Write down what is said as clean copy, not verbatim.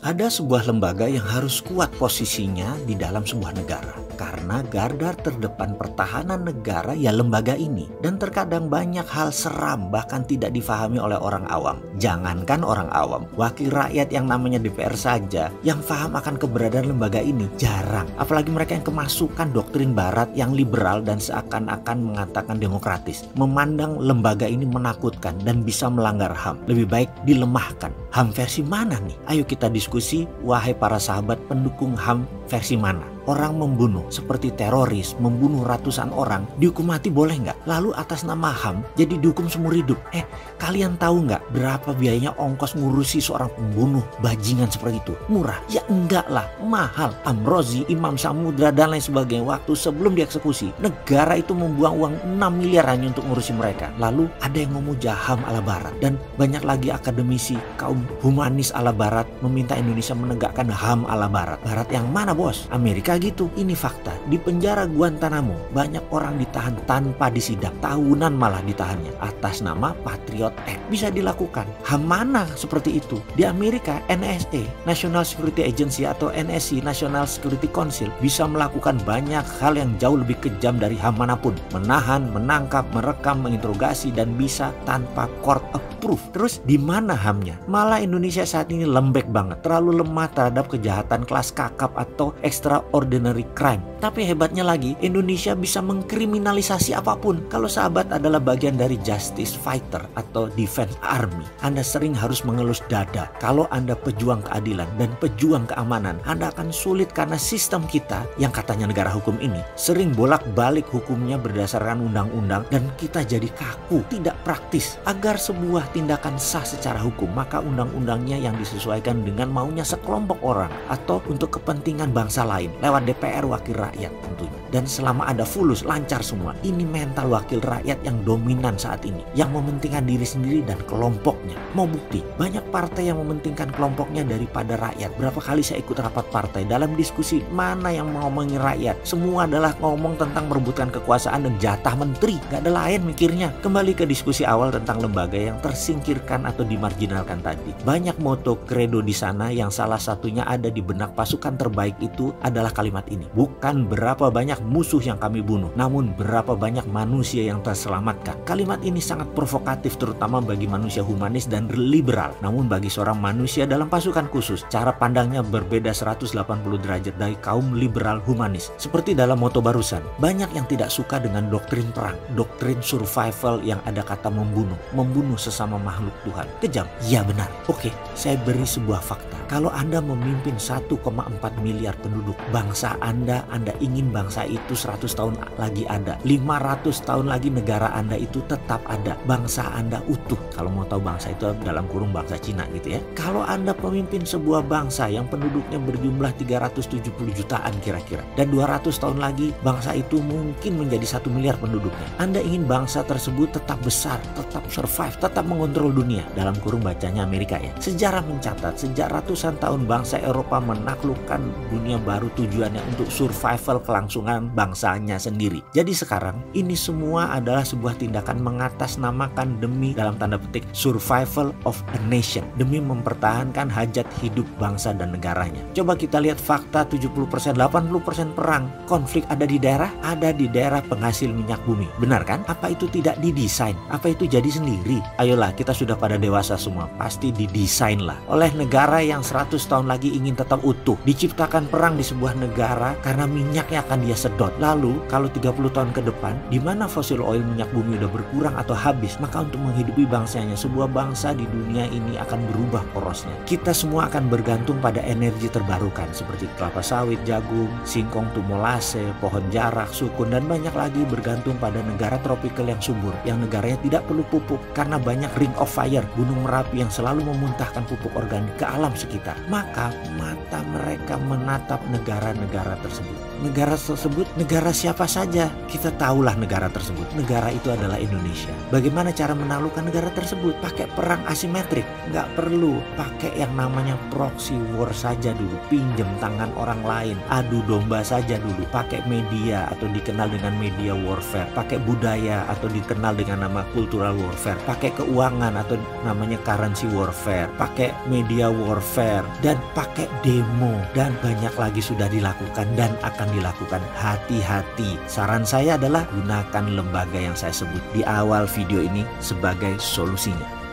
Ada sebuah lembaga yang harus kuat posisinya di dalam sebuah negara. Karena garda terdepan pertahanan negara ya lembaga ini. Dan terkadang banyak hal seram bahkan tidak difahami oleh orang awam. Jangankan orang awam, wakil rakyat yang namanya DPR saja yang paham akan keberadaan lembaga ini jarang. Apalagi mereka yang kemasukan doktrin barat yang liberal dan seakan-akan mengatakan demokratis. Memandang lembaga ini menakutkan dan bisa melanggar HAM. Lebih baik dilemahkan. HAM versi mana nih? Ayo kita diskusi, wahai para sahabat pendukung HAM versi mana? Orang membunuh seperti teroris, membunuh ratusan orang, dihukum mati boleh nggak? Lalu atas nama HAM jadi dihukum seumur hidup. Kalian tahu nggak berapa biayanya ongkos ngurusi seorang pembunuh bajingan seperti itu? Murah? Ya enggak lah, mahal. Amrozi, Imam Samudra dan lain sebagainya waktu sebelum dieksekusi, negara itu membuang uang 6 miliar hanya untuk ngurusi mereka. Lalu ada yang memuja HAM ala barat dan banyak lagi akademisi kaum humanis ala barat meminta Indonesia menegakkan HAM ala barat. Barat yang mana bos? Amerika gitu. Ini fakta. Di penjara Guantanamo banyak orang ditahan tanpa disidang, tahunan malah ditahannya atas nama Patriot Act. Bisa dilakukan. HAM mana seperti itu? Di Amerika NSA, National Security Agency atau NSC, National Security Council, bisa melakukan banyak hal yang jauh lebih kejam dari HAM manapun. Menahan, menangkap, merekam, menginterogasi dan bisa tanpa court approve. Terus di mana HAM-nya? Malah Indonesia saat ini lembek banget, terlalu lemah terhadap kejahatan kelas kakap atau extraordinary crime. Tapi hebatnya lagi, Indonesia bisa mengkriminalisasi apapun. Kalau sahabat adalah bagian dari justice fighter atau defense army, Anda sering harus mengelus dada. Kalau Anda pejuang keadilan dan pejuang keamanan, Anda akan sulit karena sistem kita yang katanya negara hukum ini sering bolak-balik hukumnya berdasarkan undang-undang dan kita jadi kaku, tidak praktis. Agar sebuah tindakan sah secara hukum, maka undang-undangnya yang disesuaikan dengan maunya sekelompok orang atau untuk kepentingan bangsa lain lewat DPR wakil rakyat tentunya. Dan selama ada fulus lancar semua. Ini mental wakil rakyat yang dominan saat ini, yang mementingkan diri sendiri dan kelompoknya. Mau bukti, banyak partai yang mementingkan kelompoknya daripada rakyat. Berapa kali saya ikut rapat partai dalam diskusi, mana yang ngomongin rakyat? Semua adalah ngomong tentang merebutkan kekuasaan dan jatah menteri. Gak ada lain mikirnya. Kembali ke diskusi awal tentang lembaga yang tersingkirkan atau dimarginalkan tadi. Banyak moto kredo di sana yang salah satunya ada di benak pasukan terbaik itu adalah kalimat ini. Bukan berapa banyak musuh yang kami bunuh, namun berapa banyak manusia yang terselamatkan. Kalimat ini sangat provokatif terutama bagi manusia humanis dan liberal. Namun bagi seorang manusia dalam pasukan khusus, cara pandangnya berbeda 180 derajat dari kaum liberal humanis. Seperti dalam moto barusan, banyak yang tidak suka dengan doktrin perang, doktrin survival yang ada kata membunuh sesama makhluk Tuhan. Kejam? Ya benar. Oke, saya beri sebuah fakta. Kalau Anda memimpin 1,4 miliar penduduk, bangsa Anda ingin bangsa itu 100 tahun lagi ada, 500 tahun lagi negara Anda itu tetap ada, bangsa Anda utuh. Kalau mau tahu bangsa itu dalam kurung bangsa Cina gitu ya. Kalau Anda pemimpin sebuah bangsa yang penduduknya berjumlah 370 jutaan kira-kira, dan 200 tahun lagi bangsa itu mungkin menjadi 1 miliar penduduknya. Anda ingin bangsa tersebut tetap besar, tetap survive, tetap mengontrol dunia. Dalam kurung bacanya Amerika ya. Sejarah mencatat sejak ratusan tahun bangsa Eropa menaklukkan dunia baru tujuannya untuk survival kelangsungan bangsanya sendiri. Jadi sekarang ini semua adalah sebuah tindakan mengatasnamakan demi dalam tanda petik survival of a nation, demi mempertahankan hajat hidup bangsa dan negaranya. Coba kita lihat fakta 70%, 80% perang konflik ada di daerah penghasil minyak bumi. Benar kan? Apa itu tidak didesain? Apa itu jadi sendiri? Ayolah, kita sudah pada dewasa semua, pasti didesain lah oleh negara yang 100 tahun lagi ingin tetap utuh. Diciptakan perang di sebuah negara karena minyaknya akan dia sedot. Lalu kalau 30 tahun ke depan, di mana fosil oil minyak bumi udah berkurang atau habis, maka untuk menghidupi bangsanya, sebuah bangsa di dunia ini akan berubah porosnya. Kita semua akan bergantung pada energi terbarukan seperti kelapa sawit, jagung, singkong, tumolase, pohon jarak, sukun, dan banyak lagi bergantung pada negara tropikal yang subur, yang negaranya tidak perlu pupuk karena banyak ring of fire, gunung Merapi yang selalu memuntahkan pupuk organik ke alam sekitar. Maka mata mereka menatap negara-negara tersebut. Negara tersebut negara siapa saja. Kita tahulah negara tersebut. Negara itu adalah Indonesia. Bagaimana cara menaklukkan negara tersebut? Pakai perang asimetrik. Nggak perlu. Pakai yang namanya proxy war saja dulu. Pinjam tangan orang lain. Adu domba saja dulu. Pakai media atau dikenal dengan media warfare. Pakai budaya atau dikenal dengan nama cultural warfare. Pakai keuangan atau namanya currency warfare. Pakai media warfare. Dan pakai demo. Dan banyak lagi sudah dilakukan dan akan dilakukan. Hati-hati. Saran saya adalah gunakan lembaga yang saya sebut di awal video ini sebagai solusinya.